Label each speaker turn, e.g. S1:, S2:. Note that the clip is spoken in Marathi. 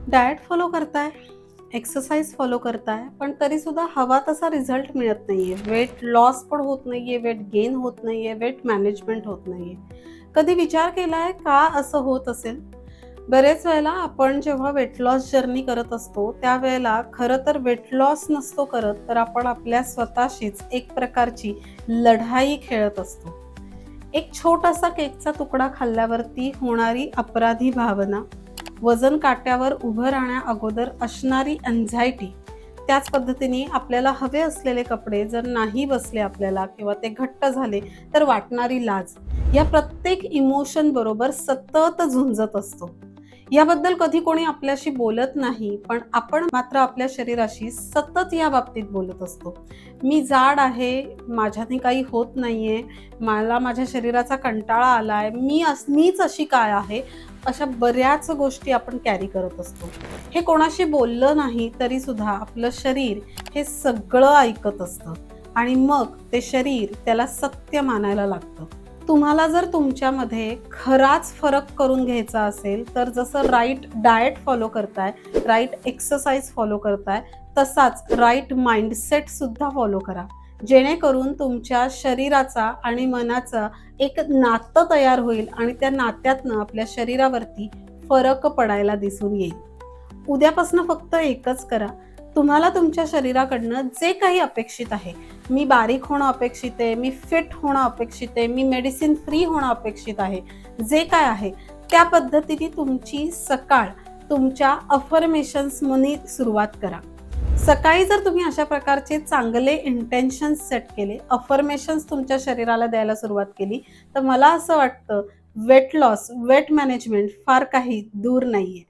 S1: डाएट फॉलो करताय, एक्सरसाइज फॉलो करताय, पण तरी सुद्धा हवा तसा रिझल्ट मिळत नाहीये. वेट लॉस पण होत नाहीये, वेट गेन होत नाहीये, वेट मॅनेजमेंट होत नाहीये. कधी विचार केलाय का असं होत असेल? बरेच वेळेला आपण जेव्हा वेट लॉस जर्नी करत असतो, त्यावेळेला खरं तर वेट लॉस नसतो करत, तर आपण आपल्या स्वतःशीच एक प्रकारची लढाई खेळत असतो. एक छोटासा केकचा तुकडा खाल्ल्यावरती होणारी अपराधी भावना, वजन काट्यावर उभं राहण्या अगोदर असणारी अँझायटी, त्याच पद्धतीने आपल्याला हवे असलेले कपडे जर नाही बसले आपल्याला किंवा ते घट्ट झाले तर वाटणारी लाज, या प्रत्येक इमोशन बरोबर सतत झुंजत असतो. याबद्दल कधी कोणी आपल्याशी बोलत नाही, पण आपण मात्र आपल्या शरीराशी सतत या बाबतीत बोलत असतो. मी जाड आहे, माझ्याने काही होत नाहीये, मला माझ्या शरीराचा कंटाळा आलाय, मीच अशी काय आहे, अशा बऱ्याच गोष्टी आपण कॅरी करत असतो. हे कोणाशी बोललं नाही तरी सुद्धा आपलं शरीर हे सगळं ऐकत असतं आणि मग ते शरीर त्याला सत्य मानायला लागतं. तुम्हाला जर तुमच्यामध्ये खराच फरक करून घ्यायचा असेल, तर जसं राईट डाएट फॉलो करताय, राईट एक्सरसाइज फॉलो करताय, तसाच राईट माइंडसेट सुद्धा फॉलो करा. जेणेकरून तुमच्या शरीराचा आणि मनाचा एक नातं तयार होईल आणि त्या नात्यातनं आपल्या शरीरावरती फरक पडायला दिसून येईल. उद्यापासून फक्त एकच करा. तुम्हाला तुमच्या शरीराकडनं जे काही अपेक्षित आहे, मी बारीक होणं अपेक्षित आहे, मी फिट होणं अपेक्षित आहे, मी मेडिसिन फ्री होणं अपेक्षित आहे, जे काय आहे त्या पद्धतीने तुमची सकाळ तुमच्या अफर्मेशन्स मनी सुरुवात करा. सकाळी जर तुम्ही अशा प्रकारचे चांगले इंटेन्शन्स सेट केले, अफर्मेशन्स तुमच्या शरीराला द्यायला सुरुवात केली, तर मला असं वाटतं वेट लॉस, वेट मॅनेजमेंट फार काही दूर नाहीये.